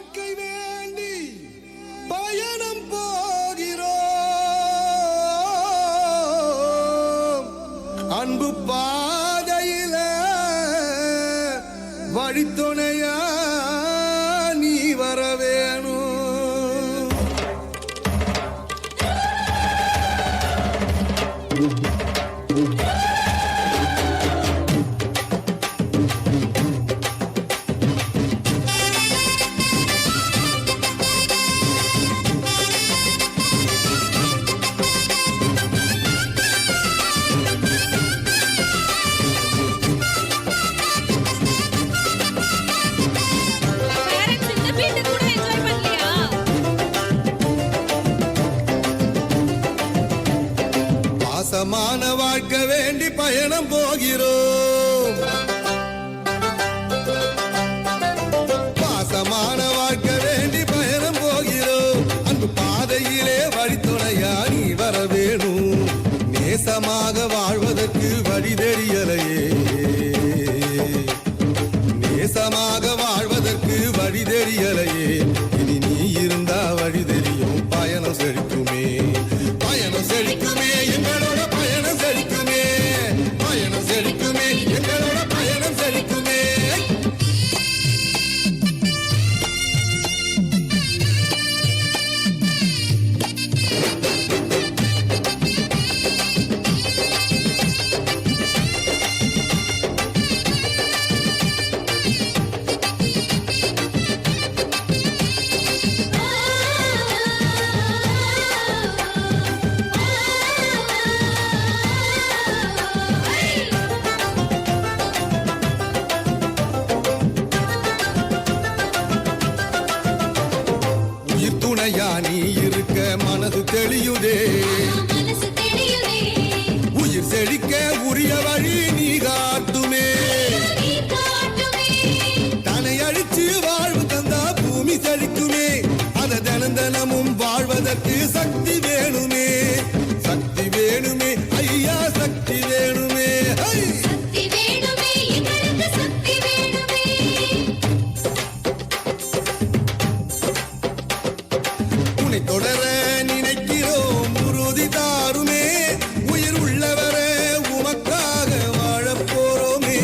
வாழ்க்கை வேண்டி பயணம் போகிறோம். அன்பு பாதையில வழித்துணையா நீ வர வேணும். பாசமான வாழ்க்கை வேண்டி பயணம் போகிறோம். பாசமான வாழ்க்கை வேண்டி பயணம் போகிறோம். அன்பு பாதையிலே வழித்துணையா நீ வர வேணும். நேசமாக வாழ்வதற்கு வழி தெரியலையே, நேசமாக வாழ்வதற்கு வழி தெரியலையே. இனி நீ இருந்தா வழி தெரியும், பயணம் செழிக்குமே, பயணம் செழிக்குமே, எங்களோட பயணம் செழிக்குமே, பயணம் செழிக்குமே, எங்களோட பயணம் செழிக்குமே. துணையா நீ இருக்க மனது தெளியுதே, உயிர் செழிக்க உரிய வழி நீ காட்டுமே. தன்னை அழிச்சு வாழ்வு தந்தா பூமி செழிக்குமே. அத தினம் தினமும் வாழ்வதற்கு சக்தி வேணுமே, சக்தி வேணுமே, ஐயா சக்தி வேணுமே. தொடர நினைக்கிறோம் உறுதி தாருமே, உயிர் உள்ளவர உமக்காக வாழப் போறோமே.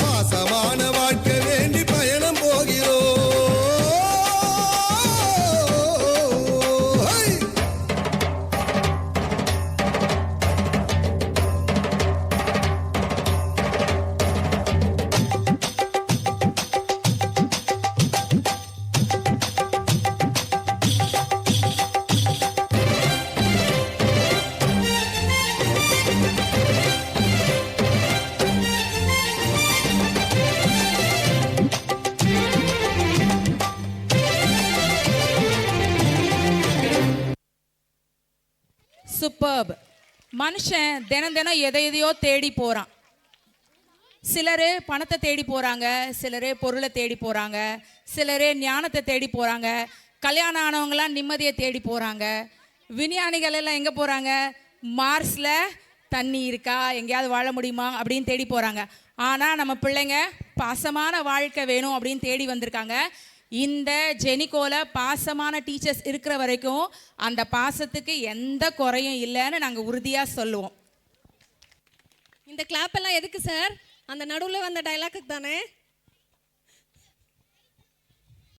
பாசமான வாழ்க்கை வேண்டி பயணம் போகிறோம். சூப்பர்ப். மனுஷன் தினம் தினம் எதையோ தேடி போகிறான். சிலர் பணத்தை தேடி போகிறாங்க, சிலர் பொருளை தேடி போகிறாங்க, சிலர் ஞானத்தை தேடி போகிறாங்க. கல்யாணம் ஆனவங்களாம் நிம்மதியை தேடி போகிறாங்க. விஞ்ஞானிகள் எல்லாம் எங்கே போகிறாங்க? மார்ஸில் தண்ணி இருக்கா, எங்கேயாவது வாழ முடியுமா அப்படின்னு தேடி போகிறாங்க. ஆனால் நம்ம பிள்ளைங்க பாசமான வாழ்க்கை வேணும் அப்படின்னு தேடி வந்திருக்காங்க. இந்த ஜெனிகோல பாசமான டீச்சர்ஸ் இருக்கிற வரைக்கும் அந்த பாசத்துக்கு எந்த குறையும் இல்லைன்னு நாங்கள் உறுதியாக சொல்லுவோம். இந்த கிளாப் எல்லாம் எதுக்கு சார்? அந்த நடுவில் வந்த டைலாக்கு தானே?